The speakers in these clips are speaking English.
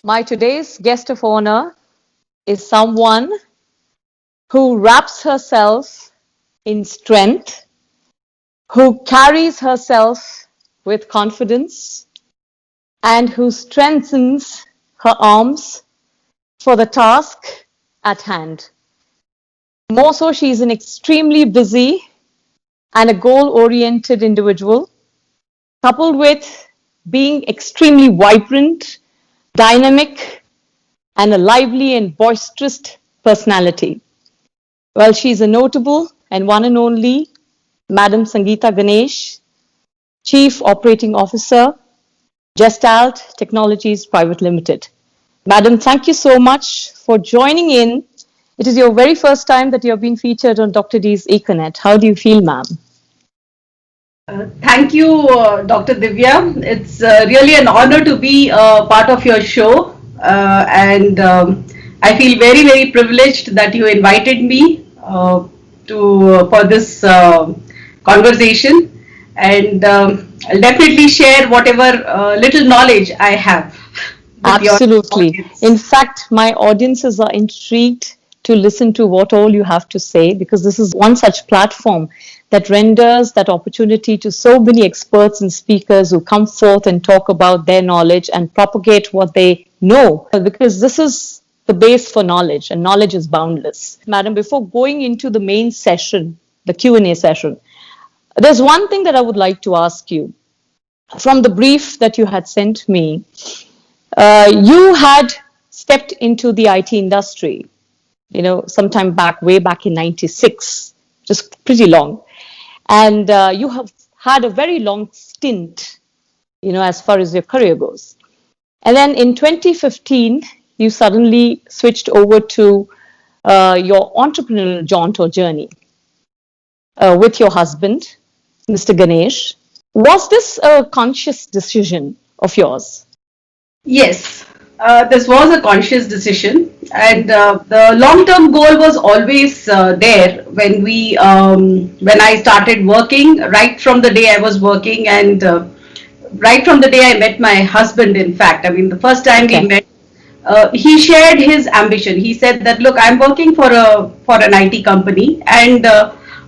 My today's guest of honor is someone who wraps herself in strength, who carries herself with confidence, and who strengthens her arms for the task at hand. More so, she is an extremely busy and a goal-oriented individual, coupled with being extremely vibrant, dynamic, and a lively and boisterous personality. Well, she's a notable and one and only Madam SANGEETA GANESH, Chief Operating Officer, GESTALT Technologies Pvt. Limited. Madam, thank you so much for joining in. It is your very first time that you have been featured on Dr. D's Econet. How do you feel, ma'am? Thank you, Dr. Divya. It's really an honor to be part of your show, and I feel very, very privileged that you invited me for this conversation, and I'll definitely share whatever little knowledge I have. Absolutely. In fact, my audiences are intrigued to listen to what all you have to say, because this is one such platform that renders that opportunity to so many experts and speakers who come forth and talk about their knowledge and propagate what they know, because this is the base for knowledge, and knowledge is boundless. Madam, before going into the main session, the Q&A session, there's one thing that I would like to ask you. From the brief that you had sent me, you had stepped into the IT industry, sometime back, way back in '96, just pretty long. And you have had a very long stint, as far as your career goes. And then in 2015, you suddenly switched over to your entrepreneurial jaunt or journey with your husband, Mr. Ganesh. Was this a conscious decision of yours? Yes, this was a conscious decision, and the long-term goal was always there when I started working. Right from the day I was working, and right from the day I met my husband. In fact, I mean, the first time we met, he shared his ambition. He said that, look, I'm working for an IT company, and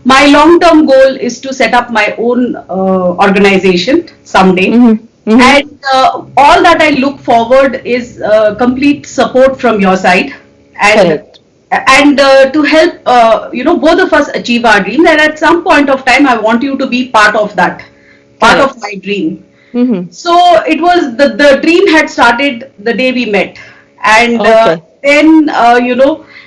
my long-term goal is to set up my own organization someday. Mm-hmm. Mm-hmm. And all that I look forward is complete support from your side, and to help both of us achieve our dream. And at some point of time, I want you to be part of that, part of my dream. Mm-hmm. So it was the dream had started the day we met, and then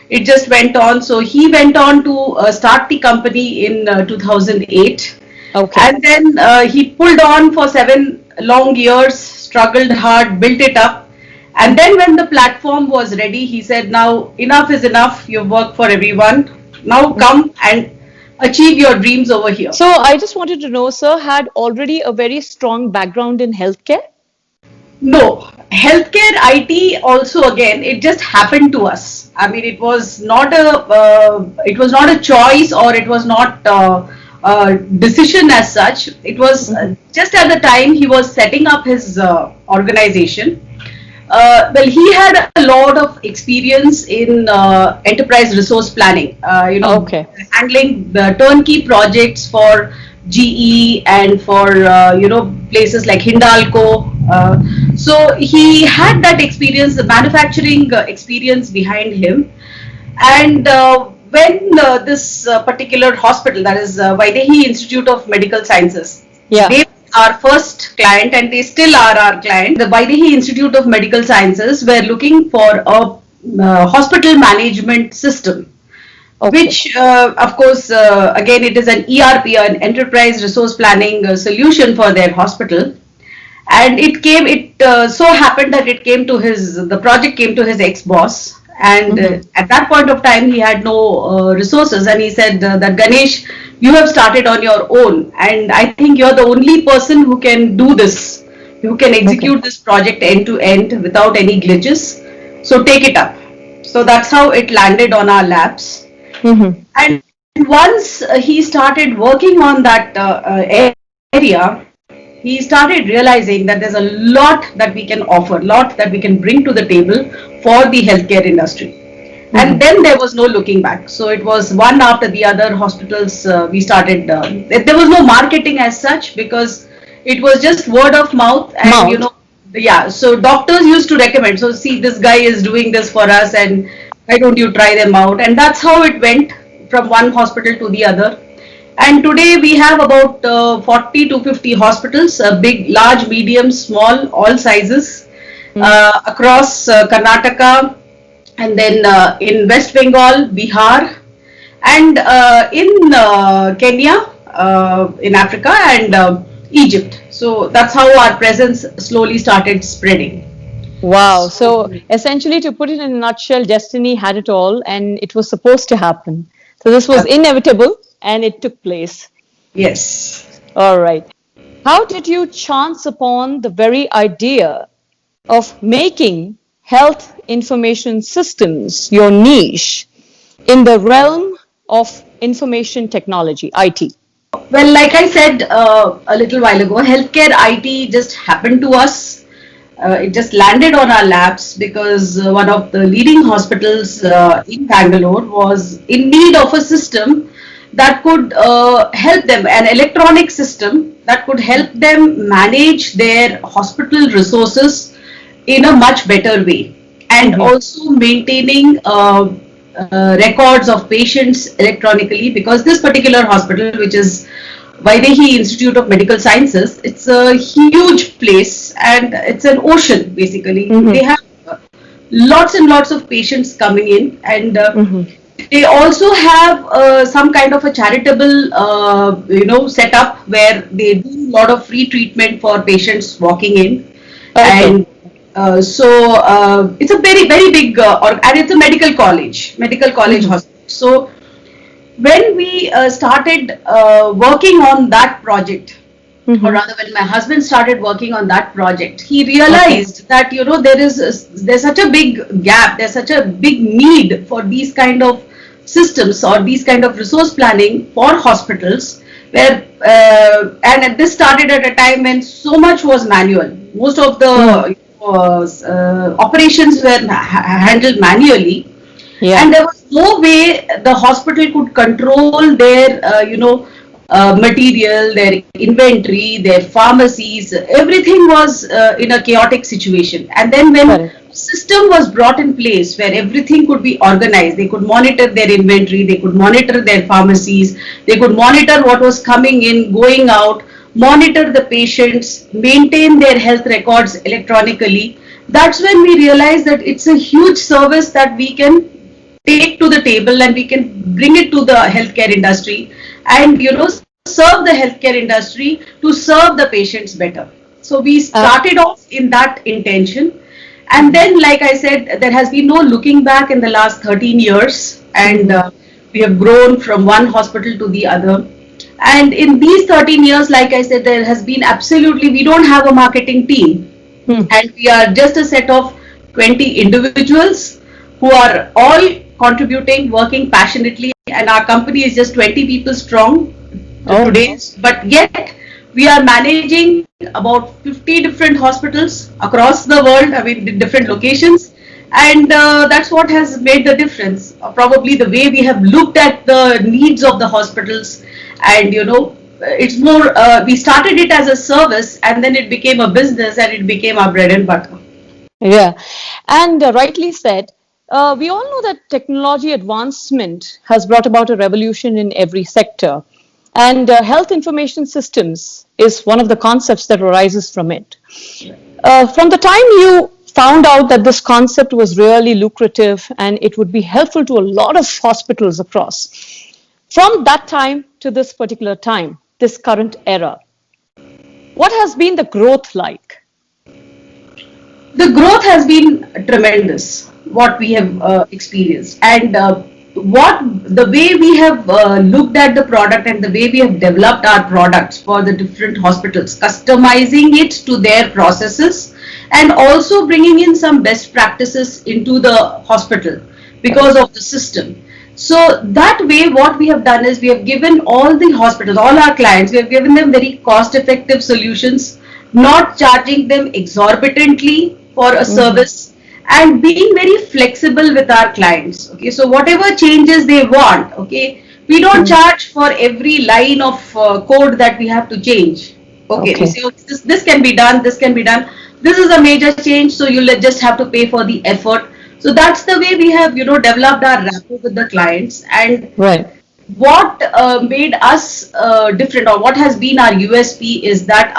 it just went on. So he went on to start the company in 2008. Okay. And then he pulled on for 7 long years, struggled hard, built it up. And then when the platform was ready, he said, now enough is enough. You've worked for everyone. Now come and achieve your dreams over here. So I just wanted to know, sir, had already a very strong background in healthcare? No, healthcare, IT also, again, it just happened to us. I mean, it was not a choice, or it was not decision as such. It was just at the time he was setting up his organization. Well, he had a lot of experience in enterprise resource planning, handling the turnkey projects for GE and for places like Hindalco. So he had that experience, the manufacturing experience behind him. And when this particular hospital, that is Vaidehi Institute of Medical Sciences, they were our first client, and they still are our client. The Vaidehi Institute of Medical Sciences were looking for a hospital management system, which of course, again, it is an ERP, an enterprise resource planning solution for their hospital. And it so happened that the project came to his ex-boss. And at that point of time, he had no resources, and he said that, Ganesh, you have started on your own, and I think you're the only person who can do this, who can execute this project end to end without any glitches. So take it up. So that's how it landed on our laps. And once he started working on that area, he started realizing that there's a lot that we can offer, lot that we can bring to the table for the healthcare industry. And then there was no looking back. So it was one after the other hospitals we started. There was no marketing as such, because it was just word of mouth. And yeah, so doctors used to recommend, so see, this guy is doing this for us, and why don't you try them out? And that's how it went from one hospital to the other. And today we have about 40 to 50 hospitals, big, large, medium, small, all sizes, across Karnataka, and then in West Bengal, Bihar, and in Kenya, in Africa, and Egypt. So that's how our presence slowly started spreading. Wow. So essentially, to put it in a nutshell, destiny had it all and it was supposed to happen. So this was inevitable and it took place. Yes. All right. How did you chance upon the very idea of making health information systems your niche in the realm of information technology, IT? Well, like I said a little while ago, healthcare IT just happened to us. It just landed on our laps because one of the leading hospitals in Bangalore was in need of a system that could help them, an electronic system that could help them manage their hospital resources in a much better way, and also maintaining records of patients electronically, because this particular hospital, which is Vaidehi Institute of Medical Sciences, it's a huge place and it's an ocean basically. They have lots and lots of patients coming in, and they also have some kind of a charitable setup where they do a lot of free treatment for patients walking in. And so it's a very big and it's a medical college hospital. So when we started working on that project, or rather when my husband started working on that project, he realized that there's such a big gap, there's such a big need for these kind of systems or these kind of resource planning for hospitals, where and this started at a time when so much was manual. Most of the operations were handled manually, and there was no way the hospital could control their material, their inventory, their pharmacies. Everything was in a chaotic situation. And then when system was brought in place where everything could be organized, they could monitor their inventory, they could monitor their pharmacies, they could monitor what was coming in, going out, monitor the patients, maintain their health records electronically. That's when we realized that it's a huge service that we can take to the table, and we can bring it to the healthcare industry, and serve the healthcare industry to serve the patients better. So we started off in that intention, and then, like I said, there has been no looking back in the last 13 years, and we have grown from one hospital to the other. And in these 13 years, like I said, there has been absolutely, we don't have a marketing team, and we are just a set of 20 individuals who are all contributing, working passionately, and our company is just 20 people strong today. But yet we are managing about 50 different hospitals across the world, I mean different locations, and that's what has made the difference. Probably the way we have looked at the needs of the hospitals, and it's more, we started it as a service, and then it became a business, and it became our bread and butter. Yeah, and rightly said. We all know that technology advancement has brought about a revolution in every sector, and health information systems is one of the concepts that arises from it. From the time you found out that this concept was really lucrative and it would be helpful to a lot of hospitals across, from that time to this particular time, this current era, what has been the growth like? The growth has been tremendous, what we have experienced, and the way we have looked at the product, and the way we have developed our products for the different hospitals, customizing it to their processes, and also bringing in some best practices into the hospital because of the system. So that way, what we have done is we have given all the hospitals, all our clients, we have given them very cost-effective solutions not charging them exorbitantly for a service, and being very flexible with our clients. Okay, so whatever changes they want, okay, we don't charge for every line of code that we have to change. Okay, we Okay. say, oh, this can be done, this can be done. This is a major change, so you'll just have to pay for the effort. So that's the way we have, developed our rapport with the clients. And Right. what made us different, or what has been our USP, is that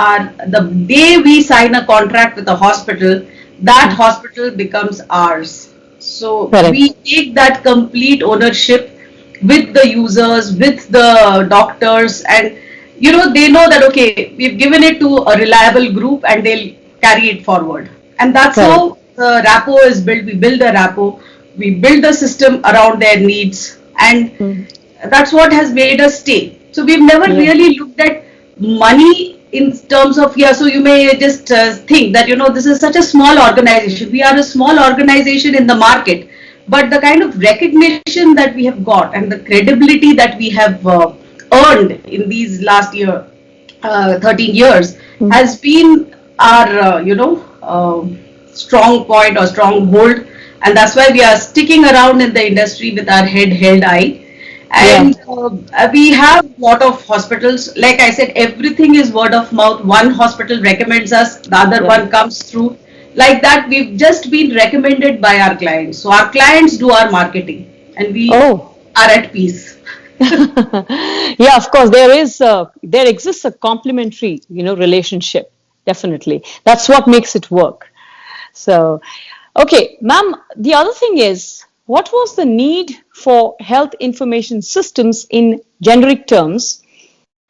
the day we sign a contract with a hospital, that hospital becomes ours. So we Correct. take that complete ownership with the users, with the doctors, and they know that, okay, we've given it to a reliable group and they'll carry it forward. And that's Correct. how the rapport is built. We build a rapport, we build the system around their needs, and that's what has made us stay. So we've never Yeah. really looked at money in terms of, yeah, so you may just think that, this is such a small organization. We are a small organization in the market, but the kind of recognition that we have got and the credibility that we have earned in these last 13 years has been our, strong point or stronghold. And that's why we are sticking around in the industry with our head held high. Yeah. And we have a lot of hospitals. Like I said, everything is word of mouth. One hospital recommends us, the other Yeah. one comes through. Like that, we've just been recommended by our clients. So our clients do our marketing, and we Oh. are at peace. Yeah, of course, there exists a complementary, relationship. Definitely. That's what makes it work. So, okay, ma'am, the other thing is, what was the need for health information systems in generic terms,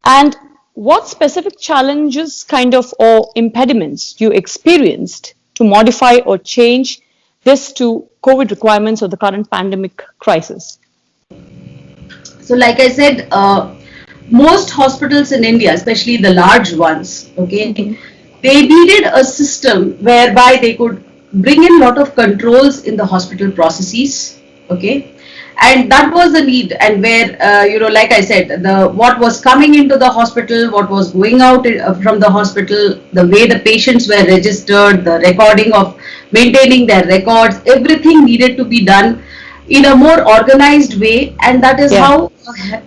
and what specific challenges kind of or impediments you experienced to modify or change this to COVID requirements or the current pandemic crisis? So, like I said, most hospitals in India, especially the large ones, okay, they needed a system whereby they could bring in a lot of controls in the hospital processes, okay, and that was the need. And where, like I said, what was coming into the hospital, what was going out from the hospital, the way the patients were registered, the recording of maintaining their records, everything needed to be done in a more organized way. And that is Yeah. how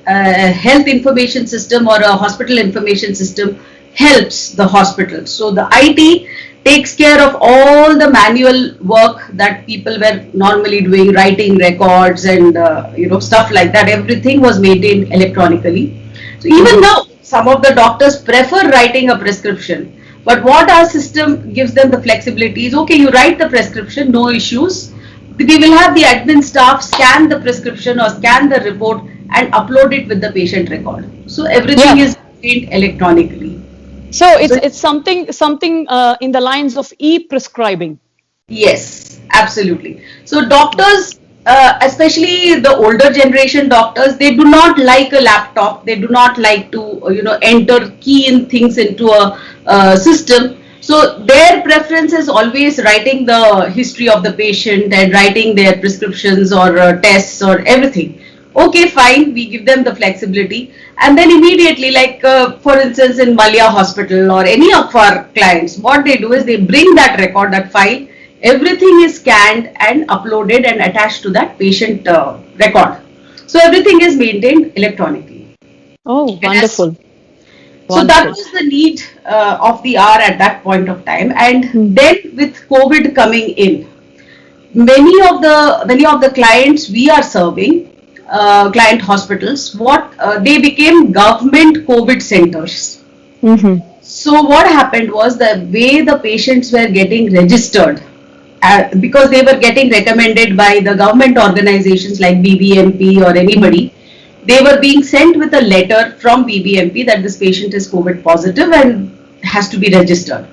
a health information system or a hospital information system helps the hospital. So the IT takes care of all the manual work that people were normally doing, writing records and stuff like that. Everything was maintained electronically. So even now, some of the doctors prefer writing a prescription. But what our system gives them the flexibility is, okay, you write the prescription, no issues. We will have the admin staff scan the prescription or scan the report and upload it with the patient record. So everything Yeah. is maintained electronically. So it's So it's something in the lines of e-prescribing. yes, absolutely. So doctors, especially the older generation doctors, they do not like a laptop. They do not like to, enter key in things into a system. So their preference is always writing the history of the patient and writing their prescriptions or tests or everything. Okay, fine, we give them the flexibility, and then immediately, like for instance in Malia Hospital or any of our clients, what they do is they bring that record, that file, everything is scanned and uploaded and attached to that patient record. So everything is maintained electronically. Oh, And as wonderful. so that Wonderful. was the need of the hour at that point of time. And then with COVID coming in, many of the clients we are serving, client hospitals, what they became government COVID centers. So what happened was, the way the patients were getting registered, because they were getting recommended by the government organizations like BBMP or anybody, they were being sent with a letter from BBMP that this patient is COVID positive and has to be registered.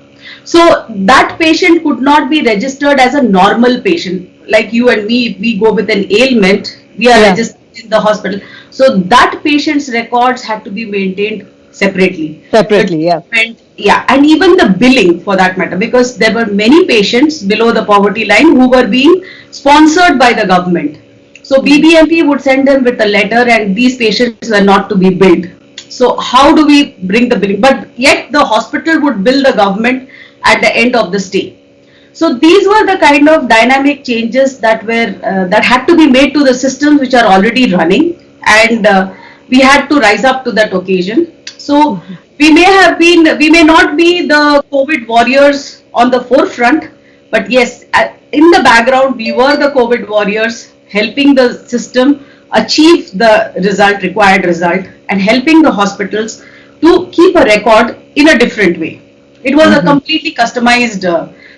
So that patient could not be registered as a normal patient like you and me. If we go with an ailment, we are Yeah. registered in the hospital. So that patient's records had to be maintained separately. The Separately, yeah. treatment, yeah, and even the billing for that matter, because there were many patients below the poverty line who were being sponsored by the government. So BBMP would send them with a letter, and these patients were not to be billed. So how do we bring the billing? But yet the hospital would bill the government at the end of the stay. So these were the kind of dynamic changes that had to be made to the systems which are already running, and we had to rise up to that occasion. So we may not be the COVID warriors on the forefront, but yes, in the background we were the COVID warriors, helping the system achieve the required result, and helping the hospitals to keep a record in a different way. It was a completely customized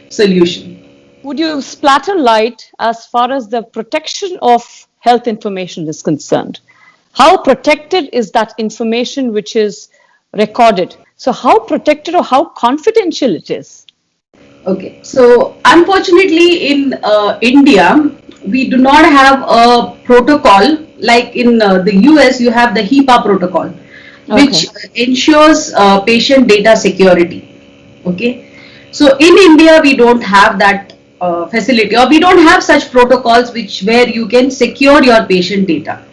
solution. Would you splatter light as far as the protection of health information is concerned? How protected is that information which is recorded? So how protected or how confidential it is? Okay, so unfortunately in India, we do not have a protocol like in the US. You have the HIPAA protocol, which ensures patient data security. Okay, so in India we don't have that facility, or we don't have such protocols where you can secure your patient data.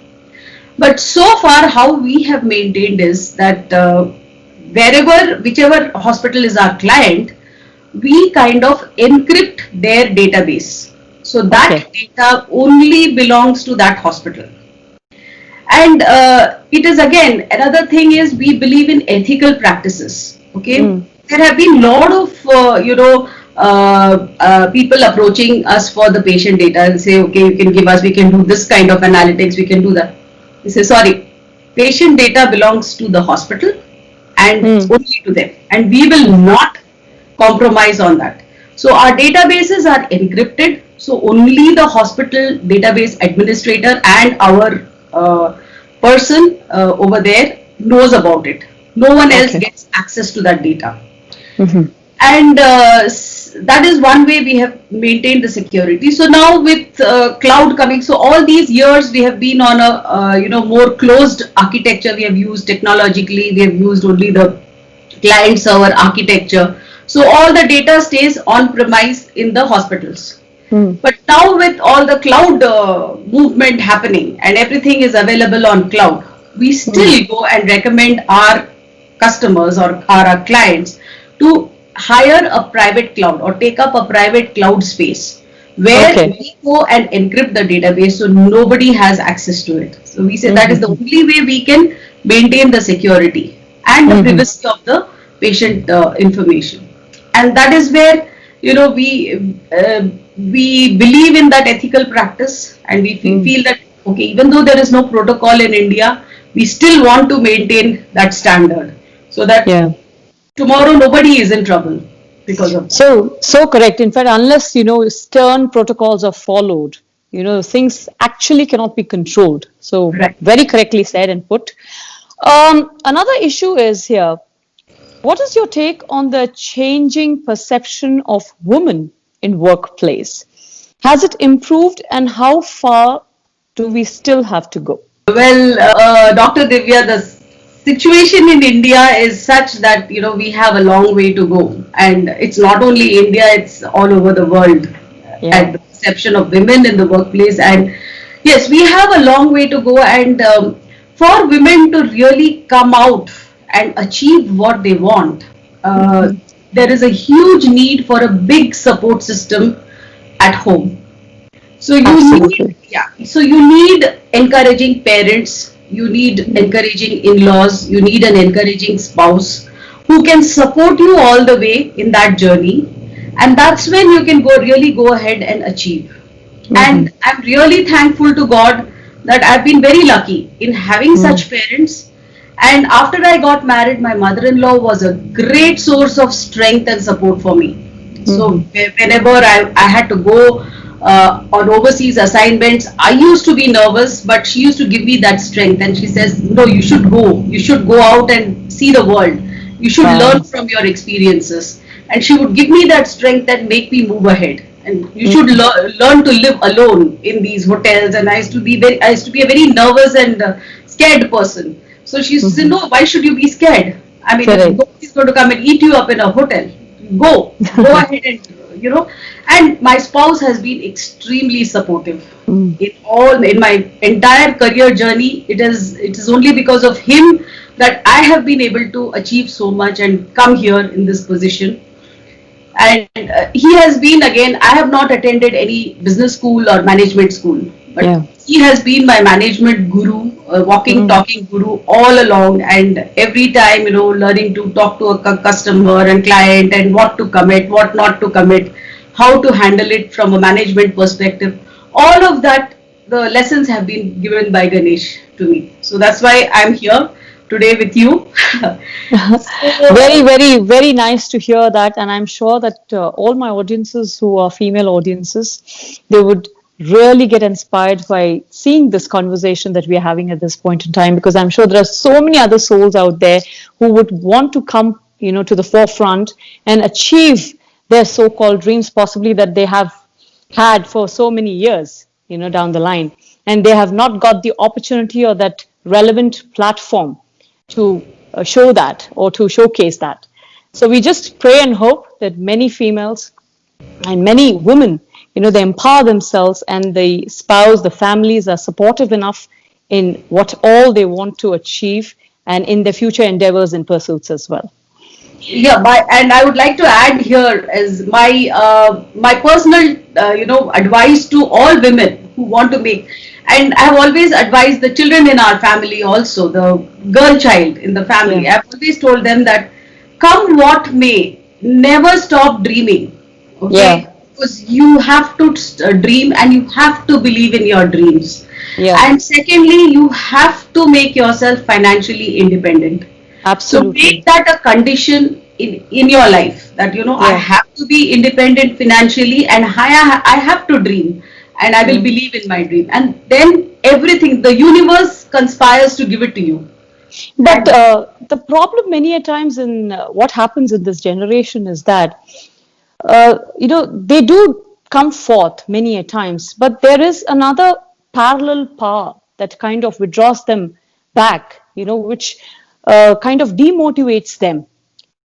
But so far, how we have maintained is that whichever hospital is our client, we kind of encrypt their database. So that data only belongs to that hospital. And it is, again, another thing is we believe in ethical practices. Okay, there have been a lot of people approaching us for the patient data and say, okay, you can give us, we can do this kind of analytics, we can do that. We say, sorry, patient data belongs to the hospital and only to them, and we will not compromise on that. So our databases are encrypted, so only the hospital database administrator and our person over there knows about it. No one else gets access to that data. And that is one way we have maintained the security. So now with cloud coming, so all these years we have been on a more closed architecture. We have used technologically, we have used only the client server architecture. So all the data stays on premise in the hospitals. But now with all the cloud movement happening and everything is available on cloud, we still go and recommend our customers or our clients to hire a private cloud or take up a private cloud space where we go and encrypt the database so nobody has access to it. So we say that is the only way we can maintain the security and the privacy of the patient information. And that is where we believe in that ethical practice, and we feel that okay, even though there is no protocol in India, we still want to maintain that standard so that tomorrow nobody is in trouble because of that. So correct. In fact, unless stern protocols are followed, things actually cannot be controlled. So very correctly said and put. Another issue is here. What is your take on the changing perception of women in workplace? Has it improved, and how far do we still have to go? Well, Dr. Divya, the situation in India is such that we have a long way to go, and it's not only India, it's all over the world. And the perception of women in the workplace, and yes, we have a long way to go, and for women to really come out and achieve what they want, there is a huge need for a big support system at home. So you need encouraging parents, you need encouraging in-laws, you need an encouraging spouse who can support you all the way in that journey, and that's when you can really go ahead and achieve. And I'm really thankful to God that I've been very lucky in having such parents. And after I got married, my mother-in-law was a great source of strength and support for me. So whenever I had to go on overseas assignments, I used to be nervous, but she used to give me that strength, and she says, no, you should go out and see the world, you should learn from your experiences, and she would give me that strength and make me move ahead, and you should learn to live alone in these hotels. And I used to be a very nervous and scared person. So she said, no, why should you be scared? I mean, if nobody is going to come and eat you up in a hotel, go ahead and and my spouse has been extremely supportive in my entire career journey. It is only because of him that I have been able to achieve so much and come here in this position. And he has been, again, I have not attended any business school or management school, but Yeah. he has been my management guru, walking, talking guru all along. And every time, learning to talk to a customer and client, and what to commit, what not to commit, how to handle it from a management perspective. All of that, the lessons have been given by Ganesh to me. So that's why I'm here today with you. Very, very, very nice to hear that. And I'm sure that all my audiences who are female audiences, they would really get inspired by seeing this conversation that we are having at this point in time, because I'm sure there are so many other souls out there who would want to come, to the forefront and achieve their so-called dreams, possibly that they have had for so many years, down the line. And they have not got the opportunity or that relevant platform to show that or to showcase that. So we just pray and hope that many females and many women, they empower themselves, and the spouse, the families are supportive enough in what all they want to achieve and in their future endeavors and pursuits as well. Yeah, and I would like to add here as my personal advice to all women who want to make, and I have always advised the children in our family also, the girl child in the family. Yeah. I've always told them that come what may, never stop dreaming. Okay, Yeah. because you have to dream, and you have to believe in your dreams. Yeah. And secondly, you have to make yourself financially independent. So Absolutely. make that a condition in your life, that I Yeah. have to be independent financially, and I have to dream, and I will believe in my dream, and then everything, the universe conspires to give it to you. But And the problem many a times in what happens in this generation is that, they do come forth many a times, but there is another parallel power that kind of withdraws them back, which kind of demotivates them.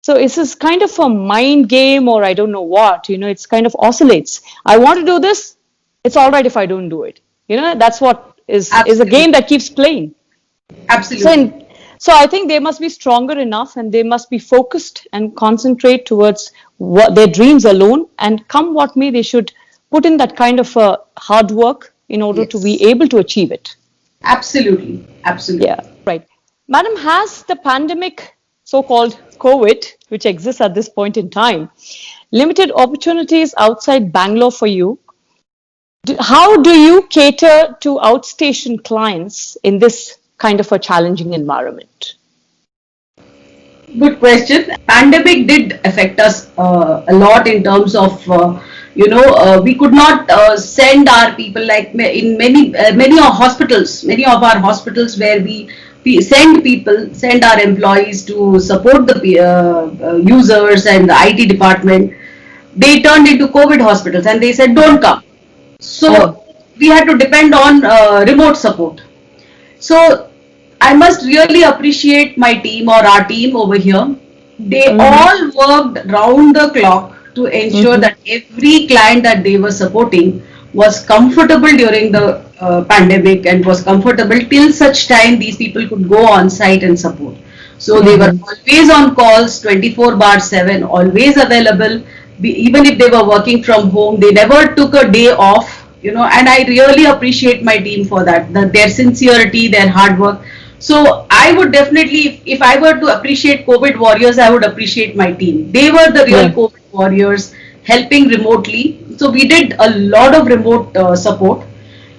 So it's this kind of a mind game, or I don't know what, it's kind of oscillates. I want to do this. It's all right if I don't do it. That's what is a absolutely, game that keeps playing. So, absolutely. so I think they must be stronger enough, and they must be focused and concentrate towards what their dreams alone. And come what may, they should put in that kind of hard work in order to be Yes, able to achieve it. absolutely, Yeah, absolutely. right. Madam, has the pandemic, so-called COVID, which exists at this point in time, limited opportunities outside Bangalore for you? How do you cater to outstation clients in this kind of a challenging environment? Good question. Pandemic did affect us a lot in terms of, we could not send our people, like in many of hospitals, many of our hospitals where we send our employees to support the users and the IT department. They turned into COVID hospitals, and they said don't come. Oh, So we had to depend on remote support. So I must really appreciate my team, or our team over here. They all worked round the clock to ensure that every client that they were supporting was comfortable during the pandemic, and was comfortable till such time these people could go on site and support. So they were always on calls 24/7, always available. Even if they were working from home, they never took a day off, and I really appreciate my team for that, their sincerity, their hard work. So I would definitely, if I were to appreciate COVID warriors, I would appreciate my team. They were the real yeah. COVID warriors, helping remotely. So we did a lot of remote support.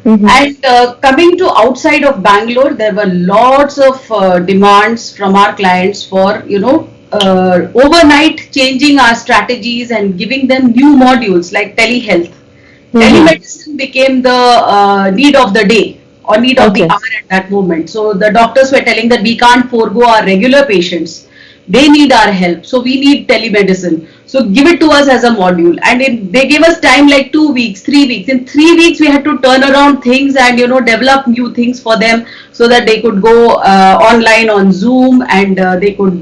And coming to outside of Bangalore, there were lots of demands from our clients for, overnight changing our strategies and giving them new modules like telehealth. Telemedicine became the need of the day, or need of the Okay. hour at that moment. So the doctors were telling that we can't forego our regular patients. They need our help. So we need telemedicine. So give it to us as a module. And they gave us time like 2 weeks, 3 weeks. In 3 weeks, we had to turn around things and, develop new things for them, so that they could go online on Zoom, and they could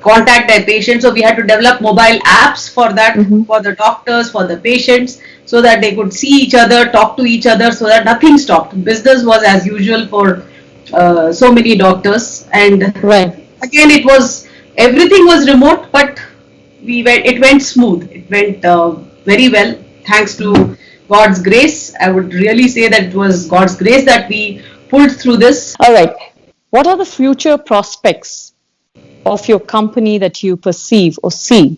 contact their patients. So we had to develop mobile apps for that, for the doctors, for the patients, so that they could see each other, talk to each other, so that nothing stopped. Business was as usual for so many doctors, and Right. again it was, everything was remote, but it went smooth, it went very well, thanks to God's grace. I would really say that it was God's grace that we pulled through this. All right. What are the future prospects of your company that you perceive or see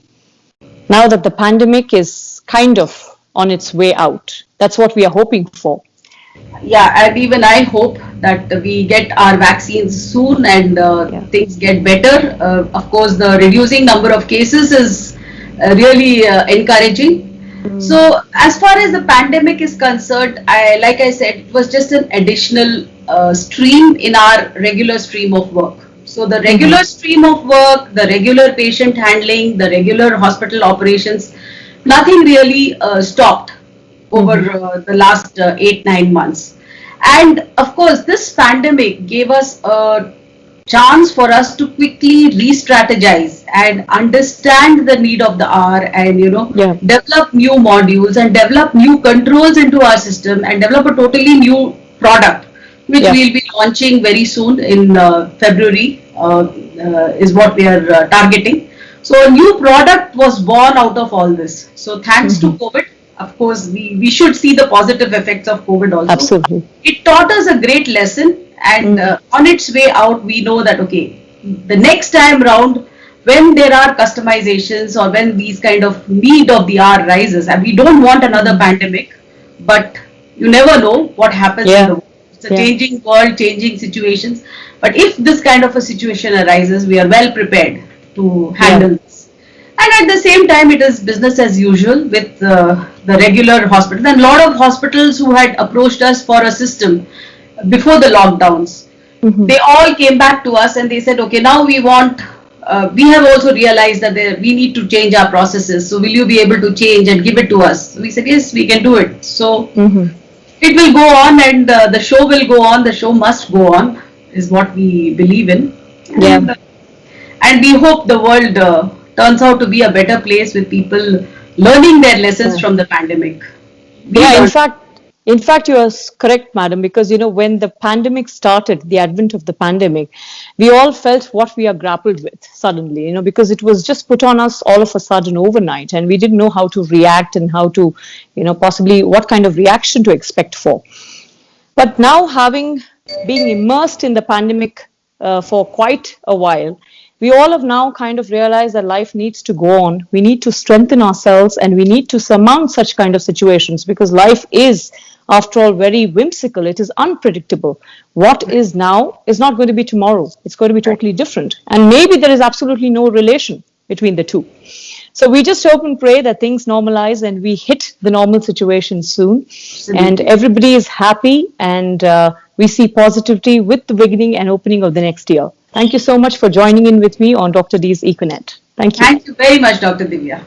now that the pandemic is kind of on its way out? That's what we are hoping for. Yeah, and even I hope that we get our vaccines soon and Yeah. things get better. Of course, the reducing number of cases is really encouraging. So, as far as the pandemic is concerned, like I said, it was just an additional stream in our regular stream of work. So, the regular stream of work, the regular patient handling, the regular hospital operations, nothing really stopped over the last 8-9 months. And of course, this pandemic gave us a chance for us to quickly re-strategize and understand the need of the hour, and Yeah. develop new modules and develop new controls into our system and develop a totally new product, which Yeah. we'll be launching very soon in February, is what we are targeting. So a new product was born out of all this. So thanks to COVID, of course, we should see the positive effects of COVID also. Absolutely. It taught us a great lesson, and on its way out, we know that, okay, the next time round, when there are customizations or when these kind of need of the hour rises, and we don't want another pandemic, but you never know what happens in Yeah. the world. It's a Yeah. changing world, changing situations. But if this kind of a situation arises, we are well prepared to handle this. And at the same time, it is business as usual with the regular hospitals. And a lot of hospitals who had approached us for a system before the lockdowns, they all came back to us and they said, okay, now we want, we have also realized that we need to change our processes. So will you be able to change and give it to us? So we said, yes, we can do it. So it will go on, and the show will go on. The show must go on, is what we believe in. Yeah. And we hope the world turns out to be a better place with people learning their lessons from the pandemic. Yeah, in fact, you are correct, madam, because when the pandemic started, the advent of the pandemic, we all felt what we are grappled with suddenly, because it was just put on us all of a sudden overnight, and we didn't know how to react and how to, possibly what kind of reaction to expect for. But now, having been immersed in the pandemic for quite a while, we all have now kind of realized that life needs to go on. We need to strengthen ourselves, and we need to surmount such kind of situations, because life is, after all, very whimsical. It is unpredictable. What is now is not going to be tomorrow. It's going to be totally different. And maybe there is absolutely no relation between the two. So we just hope and pray that things normalize and we hit the normal situation soon. And everybody is happy, and we see positivity with the beginning and opening of the next year. Thank you so much for joining in with me on Dr. D's EcoNet. Thank you. Thank you very much, Dr. Divya.